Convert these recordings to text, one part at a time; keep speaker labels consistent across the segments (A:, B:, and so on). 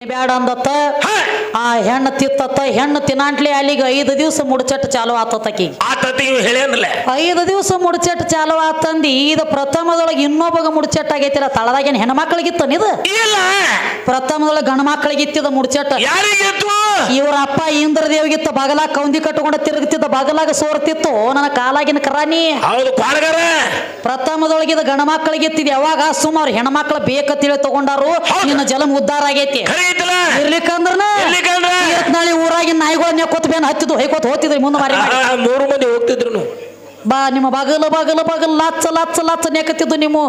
A: ಬ್ಯಾಡ ಅಂದತ್ತ ಆ ಹೆಣ್ಣು ತಿತ್ತತ್ತ ಹೆಣ್ಣು ತಿನ್ನಾಂಟ್ಲಿ ಅಲ್ಲಿಗೆ 5 ದಿವಸ ಮುಡ್ಚಟ್ ಚಾಲು ಆತತಕಿ
B: ಹೇಳೇನಲ್ಲ
A: 5 ದಿವಸ ಮುಡ್ಚಟ್ ಚಾಲು ಆತಂದಿ ಇದು ಪ್ರಥಮದೊಳಗೆ ಇನ್ನೊಬ್ಬಗ ಮುಡ್ಚಟ್ ಆಗೈತಿಲ್ಲ ತಳದಾಗೇನು ಹೆಣ್ಮಕ್ಳಿಗಿತ್ತ ಇದು
B: ಇಲ್ಲ
A: ಪ್ರಥಮದೊಳಗೆ ಗಂಡ ಮಕ್ಕಳಿಗಿತ್ತಿದ ಮುಡ್ಚಟ್
B: ಯಾರಿಗಿತ್ತು
A: ಇವ್ರ ಅಪ್ಪ ಇಂದ್ರದೇವ್ಗಿತ್ತ ಬಗಲಾಗ ಕೌಂದಿ ಕಟ್ಟುಕೊಂಡು ತಿರುಗುತ್ತಿದ್ದ ಬಗಲಾಗ ಸೋರ್ತಿತ್ತು ನನ್ನ ಕಾಲಾಗಿನ ಕರಾನಿ
B: ಹೌದು ಪಾಳಗಾರ
A: ಪ್ರಥಮದೊಳಗಿದ ಗಂಡ ಮಕ್ಕಳಿಗಿತ್ತಿದ್ ಯಾವಾಗ ಸುಮಾರು ಹೆಣ್ಮಕ್ಳು ಬೇಕಂತೇಳಿ ತಗೊಂಡಾರು ನಿನ್ನ ಜಲಂ ಉದ್ಧಾರ ಆಗೈತಿ ಇರ್ಲಿಕ್ಕಂದ್ರ ನಾಳೆ ಊರಾಗಿನ ನಾಯಿಗಳನ್ನ ಕೊತ್ಬೇನ್ ಹತ್ತಿದ್ದು ಹೈಕೋತ್ ಹೋಗ್ತಿದ್ರಿ ಮುಂದೆ ಮಾರಿ
B: 3 ಮಂದಿ ಹೋಗ್ತಿದ್ರು
A: ಬಾ ನಿಮ್ಮ ಬಗಲ ಲಚ್ಚ ನೆಕತ್ತಿದ್ದು ನೀವು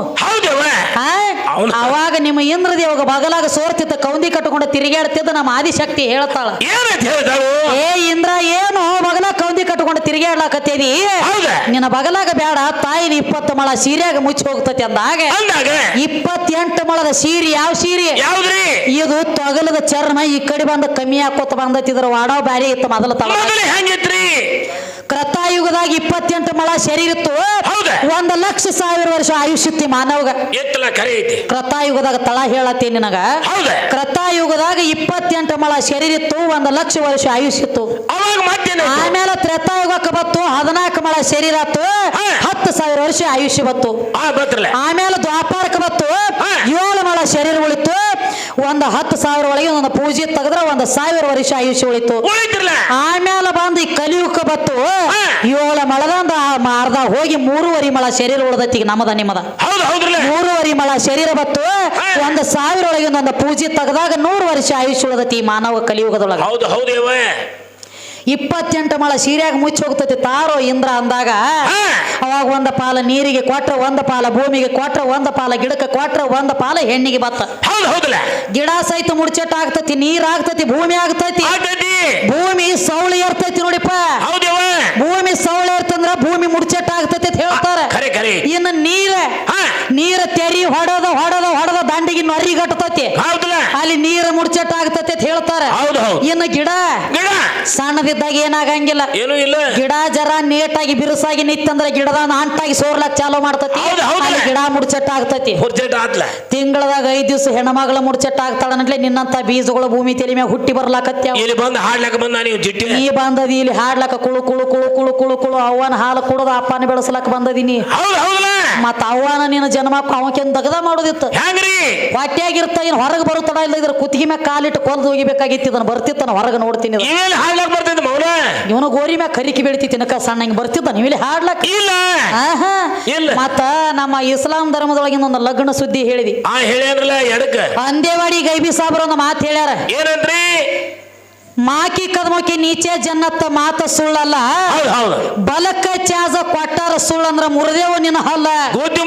A: ಅವಾಗ ನಿಮ್ಮ ಇಂದ್ರದೇವಾಗ ಬಗಲಾಗ ಸೋರ್ತಿದ್ದ ಕೌಂದಿ ಕಟ್ಟಕೊಂಡು ತಿರುಗಾಡ್ತಿದ್ದ ನಮ್ಮ ಆದಿಶಕ್ತಿ ಹೇಳ್ತಾಳ ಏ ಇಂದ್ರ ಏನು ಬಗಲಾಗ ಕೌಂದಿ ಕಟ್ಟಕೊಂಡು ತಿರುಗಾಡ್ಲಾಕತ್ತೇದಿ ನಿನ್ನ ಬಗಲಾಗ ಬೇಡ ತಾಯಿನ 20 ಮೊಳ ಸೀರೆಯಾಗ ಮುಚ್ಚಿ ಹೋಗ್ತತಿ ಅಂದಾಗ 28 ಮೊಳದ ಸೀರೆ ಯಾವ ಸೀರೆ ಇದು ತೊಗಲದ ಚರ್ಮ ಈ ಕಡೆ ಬಂದ ಕಮ್ಮಿ ಹಾಕೋತ ಬಂದತಿದ್ರ ವಾಡಾವ್ ಬ್ಯಾರಿ ಇತ್ತು ಮೊದಲ ತಳ ಕೃತಾಯುಗದಾಗ 28 ಮೊಳ ಶರೀರ ಇತ್ತು 1,00,000 ವರ್ಷ ಆಯುಷ್ಯತಿ ಮಾನವಗ ಕೃತಾಯುಗದಾಗ ತಳ ಹೇಳತ್ತಿ ನಿನಗ ಕೃತಾಯುಗದಾಗ 28 ಮೊಳ ಶರೀರ ಇತ್ತು 1,00,000 ವರ್ಷ ಆಯುಷ್ಯತ್ತು ಆಮೇಲೆ ತ್ರೇತಾಯುಗಕ್ಕೆ ಬತ್ತು 14 ಮೊಳ ಶರೀರ ಆತು 10,000 ವರ್ಷ ಆಯುಷ್ಯ ಬತ್ತು ಆಮೇಲೆ ದ್ವಾಪಾರಕ್ಕೆ ಬತ್ತು 7 ಮೊಳ ಶರೀರ ಉಳಿತು 10,000 ಒಳಗೆ ಒಂದು ಪೂಜೆ ತೆಗೆದ್ರೆ 1,000 ವರ್ಷ ಆಯುಷ್ಯ ಉಳಿತು ಆಮೇಲೆ ಬಂದು ಈ ಕಲಿಯುಗಕ್ಕೆ ಬತ್ತು 7 ಮೊಳದಂದ ಅರ್ಧ ಹೋಗಿ 3.5 ಮೊಳ ಶರೀರ ಉಳ್ದೈತಿ ನಮ್ಮದ ನಿಮ್ಮದ 3.5 ಮೊಳ ಶರೀರ ಬತ್ತು 1,000 ಒಳಗೆ ಒಂದು ಪೂಜೆ ತೆಗೆದಾಗ 100 ವರ್ಷ ಆಯುಷ್ಯ ಉಳ್ದೈತಿ ಮಾನವ ಕಲಿಯುಗದೊಳಗೆ 28 ಮೊಳ ಸೀರೆಯಾಗ ಮುಚ್ಚಿ ಹೋಗ್ತತಿ ತಾರೋ ಇಂದ್ರ ಅಂದಾಗ ಅವಾಗ 1 ಪಾಲ ನೀರಿಗೆ ಕೊಟ್ರ 1 ಪಾಲ ಭೂಮಿಗೆ ಕೊಟ್ರ 1 ಪಾಲ ಗಿಡಕ್ಕೆ ಕೊಟ್ರ 1 ಪಾಲ ಹೆಣ್ಣಿಗೆ ಬತ್ತ ಗಿಡ ಸಹಿತ ಮುಡ್ಚೆಟ್ ಆಗ್ತತಿ ನೀರ್ ಆಗ್ತತಿ ಭೂಮಿ ಆಗ್ತತಿ ಭೂಮಿ ಸೌಳಿ ಇರ್ತೈತಿ ನೋಡಿಪ್ಪ ಭೂಮಿ ಸೌಳಿ ಇರ್ತಂದ್ರ ಭೂಮಿ ಮುಡ್ಚೆಟ್ ಆಗ್ತತಿ ಅಂತ ಹೇಳ್ತಾರ ಇನ್ನು ನೀರ ತೆರಿ ಹೊಡದ ದಂಡಿಗೆ ನೊರಿ ಗಟ್ಟತತಿ ಅಲ್ಲಿ ನೀರ ಮುಡ್ಚೆಟ್ ಆಗ್ತತಿ ಅಂತ ಹೇಳ್ತಾರ ಇನ್ನು ಗಿಡ ಸಣ್ಣದಿದ್ದಾಗ ಏನಾಗಂಗಿಲ್ಲ ಗಿಡ ಜರ ನೇಟಾಗಿ ಬಿರುಸಾಗಿ ನಿತ್ತಂದ್ರ ಗಿಡದ ಅಂಟಾಗಿ ಸೋರ್ಲಕ್ ಚಾಲೂ ಮಾಡ್ತತಿ ಗಿಡ ಮುಡ್ಚೆಟ್ ಆಗ್ತತಿ ತಿಂಗಳದಾಗ 5 ದಿವಸ ಹೆಣ್ಮಗಳ ಮುಡ್ಚೆಟ್ ಆಗ್ತಾಳನ್ಲೆ ನಿನ್ನಂತ ಬೀಜಗಳು ಭೂಮಿ ತಲೆ ಮ್ಯಾಗ ಹುಟ್ಟಿ ಬರ್ಲಾಕತ್ಯಾವ ನೀ ಬಂದದಿ ಇಲ್ಲಿ ಹಾಡ್ಲಕ್ಕ ಕುಳು ಕುಳು ಕುಳು ಕುಳು ಕುಳು ಕುಳು ಅವ್ವನ ಹಾಲು ಕುಡದ ಅಪ್ಪನ ಬೆಳೆಸ್ಲಕ್ ಬಂದದೀನಿ ಮತ್ತ ಅವ್ವನ ನಿನ್ನ ಜನ್ಮಕ್ಕ ಅವಕೇನ್ ದಗದ ಮಾಡೋದಿತ್ತು ಹೊಟ್ಯಾಗಿರ್ತ ಏನ್ ಹೊರಗೆ ಬರುತ್ತಡ ಇಲ್ಲ ಇದ್ರ ಕುತ್ತಿಗೆ ಮ್ಯಾಗ ಕಾಲಿಟ್ಟು ಕೊಲ್ದು ಹೋಗಿಬೇಕಾಗಿತ್ತು ಇದನ್ನ ಬರ್ತಿತ್ತಾನ ಹೊರಗೆ ನೋಡ್ತೀನಿ ಇವನು ಗೋರಿ ಮ್ಯಾಗ ಕರಿಕಿ ಬೆಳಿತಿ ತಿನ್ನಕ ಸಣ್ಣ ಬರ್ತಿದ್ದ ನೀವು ಇಲ್ಲಿ ಹಾಡ್ಲಕ್ ಮತ್ತ ನಮ್ಮ ಇಸ್ಲಾಂ ಧರ್ಮದೊಳಗಿನ ಒಂದು ಲಗ್ನ ಸುದ್ದಿ ಹೇಳಿದಿ ಅಂದೇವಾಡಿ ಗೈಬಿ ಸಾಬ್ರ ಒಂದು ಮಾತು ಹೇಳ್ಯಾರ
B: ಏನಂದ್ರಿ
A: ಮಾಕಿ ಕದಮೋಕಿ ನೀಚೆ ಜನ್ನತ್ತ ಮಾತ ಸುಳ್ಳಲ್ಲ ಬಲಕ್ಕ ಚಾಜ ಕೊಟ್ಟಾರ ಸುಳ್ಳಂದ್ರ ಮುರಿದೇವು ನಿನ್ನ ಹಲ್ಲ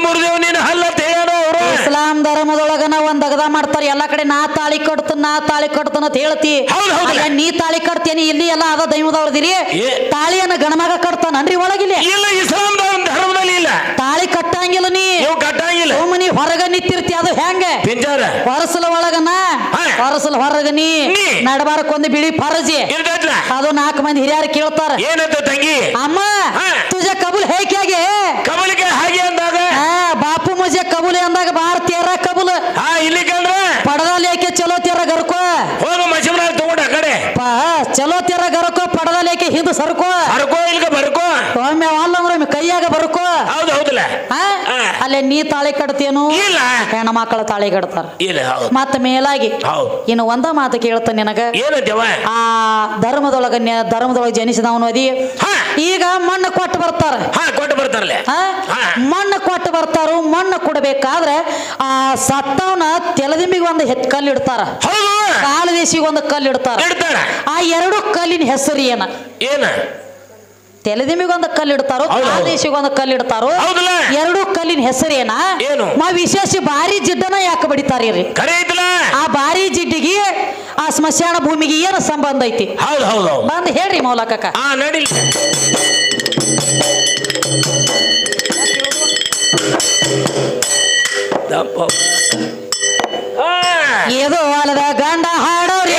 B: ಮುರಿದೇವು ನಿನ್ನ ಹಲ್ಲ
A: ಇಸ್ಲಾಂ ಧರ್ಮದೊಳಗನ ಒಂದ್ ಅಗದ ಮಾಡ್ತಾರ ಎಲ್ಲಾ ಕಡೆ ನಾ ತಾಳಿ ಕಟ್ತನ ಅಂತ ಹೇಳ್ತಿ ನೀ ತಾಳಿ ಕಟ್ತೇನಿ ಇಲ್ಲಿ ಎಲ್ಲ ಅದ ದೈವದವ್ರದಿರಿ ತಾಳಿಯನ್ನ ಗಣಮಗ ಕಟ್ತಾನನ್ರಿ ಒಳಗಿಲ್ಲ
B: ಇಸ್ಲಾಂ ಧರ್ಮದಲ್ಲಿ ಇಲ್ಲ
A: ತಾಳಿ ಕಟ್ಟಂಗಿಲ್ಲ ಕಟ್ಟಂಗಿಲ್ಲ ನೀ ಹೊರಗ ನಿಂತಿರ್ತಿ ಅದು ಹೆಂಗ ಹೊರಸಲ ಒಳಗನ ಹೊರಸಲ ಹೊರಗ ನೀ ನಡಬಾರಕ್ಕೊಂದು ಬಿಳಿ ಫರಜಿ ಅದು 4 ಮಂದಿ ಹಿರಿಯರು ಕೇಳ್ತಾರ
B: ಏನಂತ ತಂಗಿ
A: ಅಮ್ಮ ತುಜ ಕಬೂಲ್ ಹೇಗೆ
B: ಕಬೂಲಿಗೆ ಹಾಗೆ ಅಂದಾಗ
A: ಬಾಪು ಮುಜೆ ಕಬೂಲಿ ಅಂದಾಗ ಬಾರ್ ತೇರ ಕಬೂಲ್
B: ಇಲ್ಲಿ ಕಂಡ್ರ
A: ಪಡದಲ್ಲಿ ಏಕೆ ಚಲೋ ತೇರ ಗರ್ಕೋ
B: ಹೋಗು ಮಶಮನ ತಗೊಂಡ ಆ ಕಡೆ
A: ಚಲೋ ತೇರ ಗರ್ಕೋ ಪಡದಲ್ಲಿ ಏಕೆ ಹಿಂದ್ ಸರ್ಕೋ ಇಲ್ಗ ಬರ್ಕೋ ಒಮ್ಮೆ ಅಲ್ಲಂದ್ರೆ ಕೈಯಾಗ ಬರ್ಕೋ
B: ಹೌದಲ್ಲ
A: ಅಲ್ಲೇ ನೀ ತಾಳಿ ಕಟ್ತೇನು
B: ಇಲ್ಲ
A: ಹೆಣ್ಣ ಮಕ್ಕಳ ತಾಳಿ ಕಟ್ತಾರ ಮತ್ತ ಮೇಲಾಗಿ ಇನ್ನು ಒಂದ ಮಾತು ಕೇಳ್ತ ನಿನಗ ಆ ಧರ್ಮದೊಳಗೆ ಜನಿಸಿದವನು ಅದಿ ಈಗ ಮಣ್ಣು ಕೊಟ್ಟು ಬರ್ತಾರ ಮಣ್ಣು ಕೊಟ್ಟು ಬರ್ತಾರು ಮಣ್ಣು ಕೊಡಬೇಕಾದ್ರೆ ಆ ಸತ್ತವನ ತೆಲದಿಂಬಿಗೆ ಒಂದು ಕಲ್ಲು ಇಡ್ತಾರ ಕಾಲದೇಶಿಗೆ ಒಂದು ಕಲ್ಲು ಇಡ್ತಾರ ಆ 2 ಕಲ್ಲಿನ ಹೆಸರು ಏನ ತೆಲದಿಂಬಿಗೊಂದು ಕಲ್ಲು ಇಡ್ತಾರೋ ಕಾಲದೇಶಿಗೊಂದು ಕಲ್ಲು ಇಡ್ತಾರೋ 2 ಕಲ್ಲಿನ ಹೆಸರೇನ ವಿಶೇಷ ಭಾರಿ ಜಿಡ್ಡನ ಯಾಕೆ ಬಡಿತಾರಿ ಆ ಭಾರಿ ಜಿಡ್ಡಿಗೆ ಆ ಸ್ಮಶಾನ ಭೂಮಿಗೆ ಏನು ಸಂಬಂಧ ಐತಿ ಬಂದ್ ಹೇಳ್ರಿ ಮೌಲಕ ಏದೋ ಅಲ್ಲದ ಗಂಡ ಹಾಡೋರಿ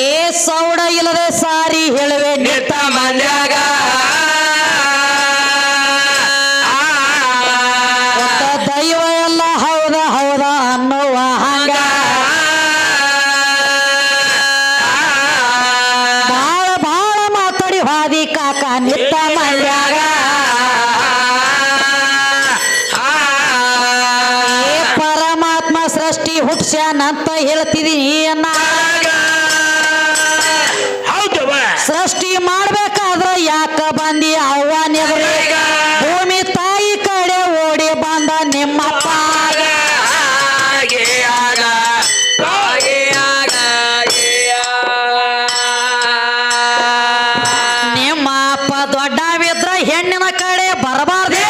A: ಏ ಸೌಡ ಇಲ್ಲದೆ ಸಾರಿ ಹೇಳುವೆ ನಿತ್ತ ಮನ್ಯಾಗ ದೈವ ಎಲ್ಲ ಹೌದ ಸೃಷ್ಟಿ ಹುಟ್ಸ್ಯಾನಂತ ಹೇಳ್ತಿದೀನಿ ಅನ್ನ
B: ಹೌದವ
A: ಸೃಷ್ಟಿ ಮಾಡ್ಬೇಕಾದ್ರ ಯಾಕ ಬಂದಿ ಅವ್ವ ನೆಗರಿ ಭೂಮಿ ತಾಯಿ ಕಡೆ ಓಡಿ ಬಂದ ನಿಮ್ಮಪ್ಪ ನಿಮ್ಮ ಅಪ್ಪ ದೊಡ್ಡವಿದ್ರ ಹೆಣ್ಣಿನ ಕಡೆ ಬರಬಾರ್ದೇ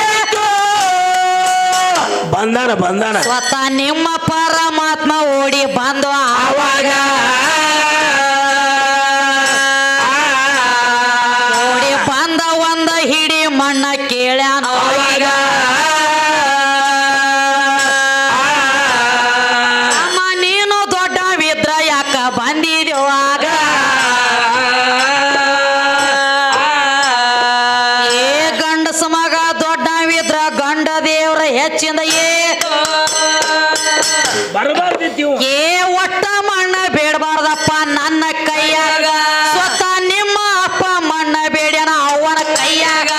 B: ಬಂದಾನ
A: ಸ್ವತಃ ನಿಮ್ಮ ಪರಮಾತ್ಮ ಓಡಿ ಬಂದು ಆವಾಗ ಓಡಿ ಬಂದ ಒಂದ ಹಿಡಿ ಮಣ್ಣ ಕೇಳ್ಯಾನ ಅವಾಗ ಅಮ್ಮ ನೀನು ದೊಡ್ಡವಿದ್ರ ಯಾಕ ಬಂದಿದ್ಯುವಾಗ ಏ ಗಂಡಸ ಮಗ ದೊಡ್ಡವಿದ್ರ ಗಂಡ ದೇವ್ರ ಹೆಚ್ಚಿಂದ
B: ಬರಬಾರ್ದಿತ್ತು
A: ಏ ಒಟ್ಟ ಮಣ್ಣ ಬೇಡಬಾರ್ದಪ್ಪ ನನ್ನ ಕೈಯಾಗ ಸ್ವತಃ ನಿಮ್ಮ ಅಪ್ಪ ಮಣ್ಣ ಬೇಡ್ಯಾನ ಅವನ ಕೈಯಾಗ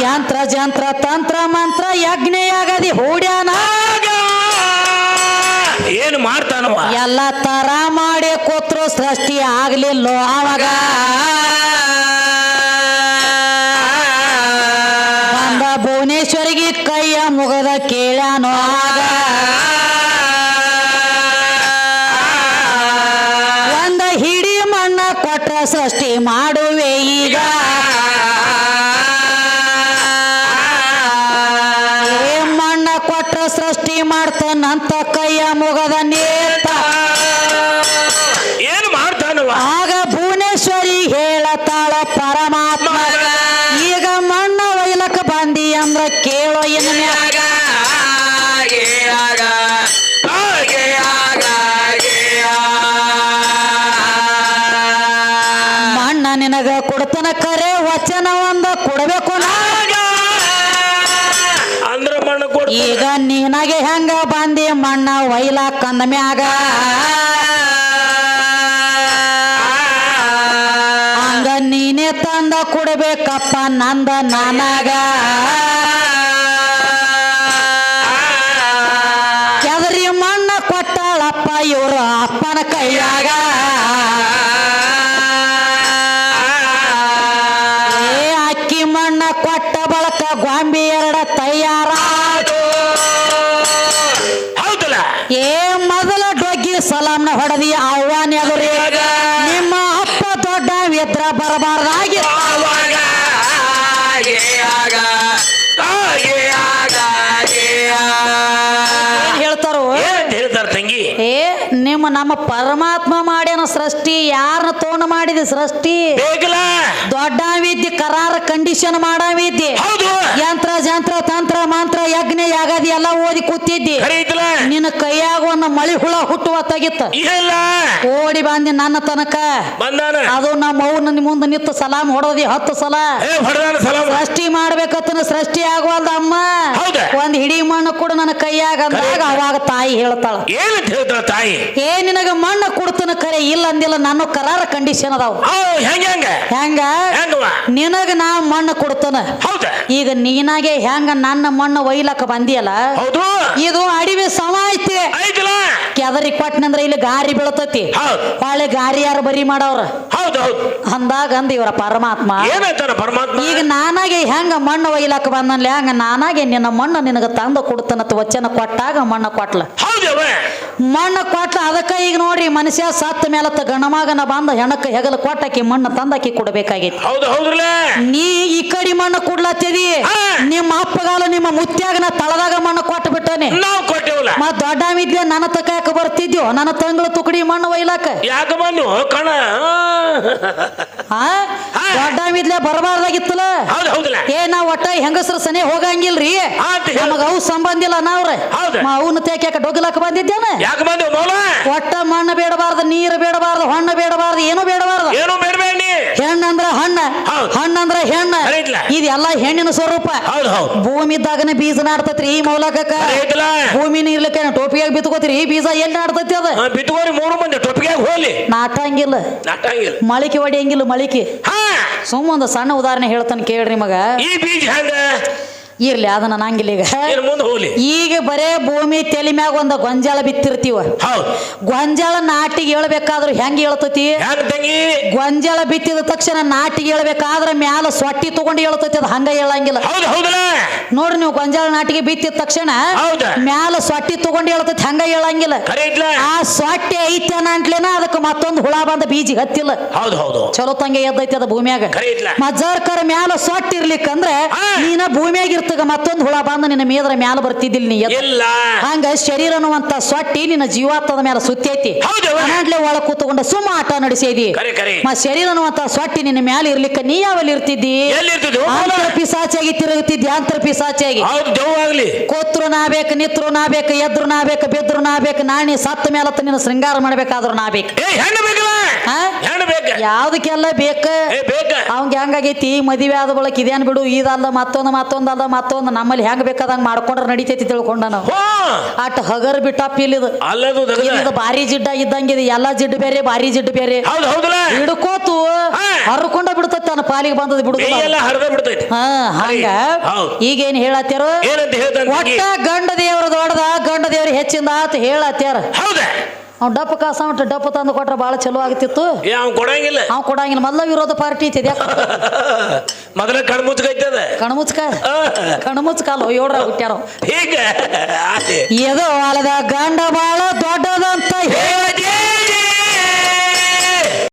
A: ಯಂತ್ರ ಜಂತ್ರ ತಂತ್ರ ಮಂತ್ರ ಯಜ್ಞೆಯಾಗದಿ ಹೂಡ್ಯಾನ
B: ಏನು ಮಾಡ್ತಾನವ
A: ಎಲ್ಲ ತರ ಮಾಡಿ ಕೂತ್ರು ಸೃಷ್ಟಿ ಆಗ್ಲಿಲ್ಲೋ ಅವಾಗ ಬಂದ ಭುವನೇಶ್ವರಿಗೆ ಕೈಯ ಮುಗದ ಕೇಳ್ಯಾನೋ ಆಗ ಒಂದ ಹಿಡಿ ಮಣ್ಣ ಕೊಟ್ಟ ಸೃಷ್ಟಿ ಮಾಡುವೆ ಈಗ ಏ ಮಣ್ಣ ಕೊಟ್ಟ ಸೃಷ್ಟಿ ಮಾಡ್ತಾನಂತ ಕೈಯ ಮುಗದ ನೇತ
B: ಏನು ಮಾಡ್ತಾನವ
A: ಆಗ ಭುವನೇಶ್ವರಿ ಹೇಳತಾಳ ಪರಮಾತ್ಮ ಈಗ ಮಣ್ಣ ಒಯ್ಲಕ್ಕ ಬಂದಿ ಅಂದ್ರ ಕೇಳೋ ಇನ್ನು ಮ್ಯಾಗ ಮಣ್ಣ ನಿನಗ ಕೊಡ್ತನ ಕರೆ ವಚನ ಒಂದ ಕೊಡಬೇಕು
B: ಅಂದ್ರ ಮಣ್ಣು ಕೊಡ್ತ
A: ಈಗ ನಿನಗೆ ಹೆಂಗ ಬಂದಿ ಮಣ್ಣ ಒಯ್ಲಾಕಂದ ಮ್ಯಾಗ ಹಂಗ ನೀನೇ ತಂದ ಕೊಡ್ಬೇಕಪ್ಪ ನಂದ ನಾನಾಗ ಕೆದರಿ ಮಣ್ಣ ಕೊಟ್ಟಾಳಪ್ಪ ಇವ್ರ ಅಪ್ಪನ ಕೈಯಾಗ ಏ ಅಕ್ಕಿ ಮಣ್ಣ ಕೊಟ್ಟ ಬಳಕ ಗೊಂಬಿ ಎರಡ ತಯಾರ
B: ಹೌದಲ್ಲ
A: ಏ ಮೊದಲ ಡೊಗ್ಗಿ ಸಲಾಮ್ನ ಹೊಡೆದಿ ಅವ್ವಾನ್ ಎದುರಿ ನಿಮ್ಮ ಅಪ್ಪ ದೊಡ್ಡವಿದ್ರ ಬರಬಾರ್ದಾಗಿ ಏನ್ ಹೇಳ್ತಾರೋ
B: ಏನ್ ಹೇಳ್ತಾರ ತಂಗಿ
A: ಏ ನಮ್ಮ ಪರಮಾತ್ಮ ಮಾಡ್ಯಾನ ಸೃಷ್ಟಿ ಯಾರನ್ನ ತೋಣ ಮಾಡಿದಿ ಸೃಷ್ಟಿ
B: ಬೇಕಲ್ಲ
A: ದೊಡ್ಡವಿದ್ದಿ ಕರಾರ ಕಂಡೀಷನ್ ಮಾಡವಿದ್ದಿ
B: ಹೌದು
A: ಯಂತ್ರ ಜಂತ್ರ ತಂತ್ರ ಮಂತ್ರ ಯಜ್ಞ ಯಾಗದಿ ಎಲ್ಲ ಓದಿ ಕೂತಿದ್ದಿ
B: ಖರೀತಲ್ಲ
A: ನಿನ್ನ ಕೈಯಾಗ ಒಂದು ಮಳಿ ಹುಳ ಹುಟ್ಟುವ ತೆಗಿತ್ತ
B: ಇಲ್ಲ
A: ಓಡಿ ಬಂದಿ ನನ್ನ ತನಕ
B: ಬಂದಾನ
A: ಅದು ನಮ್ಮ ಅವ್ನ ಮುಂದೆ ನಿಂತು ಸಲಾಮ್ ಹೊಡೋದಿ 10 ಸಲ
B: ಹೊಡೆದಾನ ಸಲಾಮ
A: ಸೃಷ್ಟಿ ಮಾಡ್ಬೇಕತ್ತನ ಸೃಷ್ಟಿ ಆಗುವಲ್ದ ಅಮ್ಮ
B: ಹೌದ
A: ಒಂದ್ ಹಿಡಿ ಮಣ್ಣು ಕೂಡ ನನ್ನ ಕೈಯಾಗ ಅಂದಾಗ ಅವಾಗ ತಾಯಿ ಹೇಳ್ತಾಳ
B: ಏನಂತ ಹೇಳ್ತಾಳ ತಾಯಿ
A: ಏ ನಿನಗ ಮಣ್ಣು ಕೊಡ್ತನ ಕರೆ ಇಲ್ಲ ಅಂದಿಲ್ಲ ನಾನು ಕರಾರ ಕಂಡೀಷನ್ ಅದಾವ
B: ಹೆಂಗ
A: ಹೆಂಗ
B: ಹೆಂಗವ
A: ನಿನಗ ನಾ ಮಣ್ಣು ಕೊಡ್ತನ
B: ಹೌದ
A: ಈಗ ನೀನಾಗೆ ಹೆಂಗ ನನ್ನ ಮಣ್ಣು ಒಯ್ಲಕ್ಕ ಬಂದಿಯಲ್ಲ
B: ಹೌದು
A: ಇದು ಅಡಿವೆ ಸಮ ಐತಿ
B: ಐತಲ್ಲ
A: ಕೆದರಿ ಕೊಟ್ಟನಂದ್ರ ಇಲ್ಲಿ ಗಾರಿ ಬೀಳತತಿ
B: ಹೌದು
A: ಹೊಳೆ ಗಾರಿ ಯಾರು ಬರಿ ಮಾಡವ್ರ
B: ಹೌದು ಹೌದು
A: ಅಂದಾಗ ಅಂದ ಇವರ ಪರಮಾತ್ಮ
B: ಏನಂತಾನ ಪರಮಾತ್ಮ
A: ಈಗ ನಾನಾಗೆ ಹೆಂಗ ಮಣ್ಣು ಒಯ್ಲಕ್ಕ ಬಂದನ್ಲಿ ಹಂಗ ನಾನಾಗೆ ನಿನ್ನ ಮಣ್ಣು ನಿನಗ ತಂದು ಕೊಡ್ತನತ್ ವಚನ ಕೊಟ್ಟಾಗ ಮಣ್ಣು ಕೊಟ್ಲ
B: ಹೌದವ
A: ಮಣ್ಣು ಕೊಟ್ಲ ಅದಕ್ಕ ಈಗ ನೋಡ್ರಿ ಮನುಷ್ಯ ಸತ್ತ ಮೇಲತ್ತ ಗಣಮಗನ ಬಂದ ಹೆಣಕ್ಕೆ ಹೆಗಲ ಕೊಟ್ಟಕಿ ಮಣ್ಣು ತಂದಾಕಿ ಕೊಡಬೇಕಾಗೈತಿ
B: ಹೌದು ಹೌದ್ರಲ್ಲ
A: ನೀ ಈ ಕಡಿ ಮಣ್ಣು ಕೊಡ್ಲತ್ತಿದಿ ನಿಮ್ಮ ಅಪ್ಪಗಾಲ ನಿಮ್ಮ ಮುತ್ಯಾಗ ನಾ ತಳದಾಗ ಮಣ್ಣು ಕೊಟ್ಟು ಬಿಟ್ಟನೆ
B: ನಾವು ಕೊಟ್ಟೇವಲ್ಲ
A: ಮತ್ ದೊಡ್ಡ ಮಿದ್ಲೆ ನನ್ನ ತಕಾಕ ಬರ್ತಿದ್ಯೋ ನನ್ನ ತಂಗಳು ತುಕಡಿ ಮಣ್ಣು ಒಯ್ಲಾಕ
B: ಯಾಕ ಬಂದು ಕಣ
A: ದೊಡ್ಡ ಮಿದ್ಲೆ ಬರಬಾರ್ದಾಗಿತ್ತಲ್ಲ
B: ಹೌದು ಹೌದಲ್ಲ
A: ಏ ನಾ ಒಟ್ಟ ಹೆಂಗಸ್ರ ಸನೆ ಹೋಗಂಗಿಲ್ರಿ
B: ಆತ್ ಹೇಳು.
A: ನಮಗ ಅವು ಸಂಬಂಧ ಇಲ್ಲ ನಾವ್ರ
B: ಹೌದು.
A: ಅವನ್ನ ತೇಕ್ಯಾಕ ಡೊಗ್ಲಾಕ ಬಂದಿದ್ದೇನ
B: ಯಾಕ ಬಂದು ಮೌಲ
A: ಒಟ್ಟ ಮಣ್ಣು ಬೇಡಬಾರ್ದು ನೀರು ಬೇಡಬಾರ್ದು ಹಣ್ಣು ಬೇಡಬಾರ್ದು ಏನು ಬೇಡಬಾರ್ದು
B: ಏನು ಬೇಡಬೇಡಿ
A: ಹೆಣ್ಣಂದ್ರ ಹಣ್ಣ
B: ಹೌದು.
A: ಹಣ್ಣಂದ್ರ ಹೆಣ್ಣ
B: ಕರೆಕ್ಟ್ಲ.
A: ಇದೆಲ್ಲ ಹೆಣ್ಣಿನ ಸ್ವರೂಪ
B: ಹೌದು ಹೌದು
A: ಭೂಮಿ ಇದ್ದಾಗನೇ ಬೀಜ ನಾಡ್ತತ್ರಿ ಈ ಮೌಲಕಕ್ಕ
B: ಕರೆಕ್ಟ್ಲ.
A: ಭೂಮಿನ ಇರ್ಲಿಕ್ಕೆ ಟೋಪಿಯಾಗ ಬಿತ್ಕೋತೀರಿ ಈ ಬೀಜ ಎಲ್ಲಿ ನಾಡ್ತತಿ ಅದ
B: ಬಿತ್ತುಗೋರಿ 3 ಮಂದಿ ಟೊಪ್ಪಿಗೆ ಹೋಲಿ
A: ನಾಟಂಗಿಲ್ಲ
B: ನಾಟಂಗಿಲ್ಲ
A: ಮಳಿಕೆ ಹೊಡಿಯಂಗಿಲ್ಲ ಮಳಿಕೆ ಸುಮ್ಮ ಒಂದು ಸಣ್ಣ ಉದಾಹರಣೆ ಹೇಳ್ತಾನೆ ಕೇಳ್ರಿ ಮಗ.
B: ಈ ಬೀಜ ಹಂಗ
A: ಇರ್ಲಿ ಅದನ್ನ ನಂಗಿಲ್ಲ ಈಗ.
B: ಇನ್ನು ಮುಂದೆ ಹೋಗ್ಲಿ.
A: ಈಗ ಬರೇ ಭೂಮಿ ತಲೆ ಮ್ಯಾಗ ಒಂದು ಗೊಂಜಾಳ ಬಿತ್ತಿರ್ತೀವ.
B: ಹೌದು.
A: ಗೊಂಜಾಳ ನಾಟಿಗೆ ಹೇಳ್ಬೇಕಾದ್ರು ಹೆಂಗ್ ಹೇಳ್ತತಿ?
B: ಹೆಂಗ ತಂಗಿ?
A: ಗೊಂಜಾಳ ಬಿತ್ತಿದ ತಕ್ಷಣ ನಾಟಿಗೆ ಹೇಳ್ಬೇಕಾದ್ರ ಮ್ಯಾಲ ಸೊಟ್ಟಿ ತಗೊಂಡು ಹೇಳ್ತತಿ, ಅದು ಹಂಗ ಹೇಳಂಗಿಲ್ಲ.
B: ಹೌದು ಹೌದಲ್ಲ.
A: ನೋಡ್ರಿ ನೀವು ಗೊಂಜಾಳ ನಾಟಿಗೆ ಬಿತ್ತಿದ ತಕ್ಷಣ
B: ಹೌದ
A: ಮ್ಯಾಲ ಸೊಟ್ಟಿ ತಗೊಂಡು ಹೇಳ್ತತಿ, ಹಂಗ ಹೇಳಂಗಿಲ್ಲ.
B: ಖರೆ ಇದ್ಲ.
A: ಆ ಸೊಟ್ಟಿ ಐತೆ ಅಂಟ್ಲೇನ ಅದಕ್ಕೆ ಮತ್ತೊಂದು ಹುಳ ಬಂದ ಬೀಜ ಹತ್ತಿಲ್ಲ.
B: ಹೌದು ಹೌದು.
A: ಚಲೋ ತಂಗೆ ಎದ್ದೈತಿ ಅದ ಭೂಮಿಯಾಗ.
B: ಖರೆ ಇದ್ಲ.
A: ಮಜರ್ಕರ ಮ್ಯಾಲ ಸೊಟ್ಟಿ ಇರ್ಲಿಕ್ಕಂದ್ರೆ ನೀನ ಭೂಮಿಯಾಗ ಇರ್ತಗ ಮತ್ತೊಂದು ಹುಳ ಬಂದ ನಿನ್ನ ಮೇದ್ರ ಮ್ಯಾಲ ಬರ್ತಿದ್ದಿಲ್ಲ ನೀ ಎದ್ದು.
B: ಇಲ್ಲ.
A: ಹಂಗ ಶರೀರ ಅನ್ನುವಂತ ಸೊಟ್ಟಿ ನಿನ್ನ ಜೀವಾತ್ಮದ ಮೇಲೆ ಸುತ್ತೈತಿ.
B: ಹೌದು.
A: ಅನಾಡ್ಲೆ ಒಳ ಕೂತ್ಕೊಂಡ ಸುಮ್ಮ ಆಟ ನಡೆಸಿದಿ.
B: ಖರೆ ಖರೆ.
A: ಶರೀರ ಅನ್ನುವಂತ ಸೊಟ್ಟಿ ನಿನ್ನ ಮ್ಯಾಲ ಇರ್ಲಿಕ್ಕ ನೀ ಯಾವಲ್ಲಿ ಇರ್ತಿದ್ದಿ?
B: ಎಲ್ಲಿರ್ತಿದ್ವು?
A: ಆಂತರ ಪಿಸಾಚಾಗಿ ತಿರುಗುತ್ತಿದ್ದಿ, ಆಂತರ ಪಿಸಾಚಾಗಿ.
B: ಹೌದು ದೆವ್ವಾಗ್ಲಿ.
A: ಕೂತ್ರು ನಾ ಬೇಕು, ನಿತ್ರು ನಾ ಬೇಕು, ಎದ್ರು ನಾ ಬೇಕು, ಬಿದ್ರು ನಾ ಬೇಕು, ನಾಣಿ ಸತ್ತ ಮೇಲತ್ತ ನಿನ್ನ ಶೃಂಗಾರ ಮಾಡ್ಬೇಕಾದ್ರು ನಾ ಬೇಕು.
B: ಏ ಹೆಣ್ಣು ಬೇಕಲ್ಲ.
A: ಹಾ?
B: ಹೆಣ್ಣು ಬೇಕ.
A: ಯಾವ್ದಕ್ಕೆಲ್ಲ ಬೇಕ?
B: ಏ ಬೇಕ.
A: ಅವಂಗ ಹೆಂಗಾಗೈತಿ ಮದುವೆ ಆದ ಬಳಕ ಇದೇನ್ ಬಿಡು, ಇದಲ್ಲ ಮತ್ತೊಂದಲ್ಲ ಮತ್ತೊಂದು, ನಮ್ಮಲ್ಲಿ ಹೆಂಗ್ ಬೇಕಾದಂಗ ಮಾಡ್ಕೊಂಡ್ರೆ ನಡಿತೈತಿ ತಿಳ್ಕೊಂಡ ನಾವು. ಅಟ್ ಹಗರ್ ಬಿಟ್ಟಪ್ಪ ಇಲ್ಲಿದು.
B: ಅಲ್ಲದು
A: ಇದು ಭಾರಿ ಜಿಡ್ಡ ಇದ್ದಂಗಿದೆ, ಎಲ್ಲಾ ಜಿಡ್ಡು ಬೇರೆ, ಭಾರಿ ಜಿಡ್ಡು ಬೇರೆ.
B: ಹೌದು ಹೌದಲ್ಲ.
A: ಹಿಡ್ಕೋತು ಹರ್ಕೊಂಡ ಬಿಡ್ತೈತಿ, ನನ್ನ ಪಾಲಿಗೆ ಬಂದದ ಬಿಡುದು.
B: ಎಲ್ಲ ಹರಿದ ಬಿಡ್ತೈತಿ.
A: ಹಾ ಹಂಗ. ಈಗೇನ್ ಹೇಳತ್ಯಾರ?
B: ಏನಂತ ಹೇಳ್ತಾನೆ?
A: ಒಟ್ಟ ಗಂಡ ದೇವ್ರ ದೊಡ್ಡದ, ಗಂಡ ದೇವ್ರ ಹೆಚ್ಚಿಂದ ಆತ ಹೇಳತ್ಯಾರ.
B: ಹೌದಾ?
A: ಅವ್ನು ಡಪ್ಪ ಕಾಸ ಡಪ್ಪ ತಂದು ಕೊಟ್ರೆ ಭಾಳ ಚಲೋ ಆಗ್ತಿತ್ತು.
B: ಅವ್ನು ಕೊಡಂಗಿಲ್ಲ.
A: ಅವ್ನು ಕೊಡಂಗಿಲ್ಲ. ಮೊದಲ ವಿರೋಧ ಪಾರ್ಟಿ ಐತಿ.
B: ಮೊದಲ ಕಣ್ಮುಚ್ಕೈತದ.
A: ಕಣ್ಮುಚ್ಕಾಲು ಏಳ್ರ ಹುಟ್ಟ್ಯಾರ.
B: ಹೀಗ
A: ಎದು ಅಲ್ಲದ ಗಂಡ ಬಾಳ ದೊಡ್ಡದಂತ ಹೇಳದೆ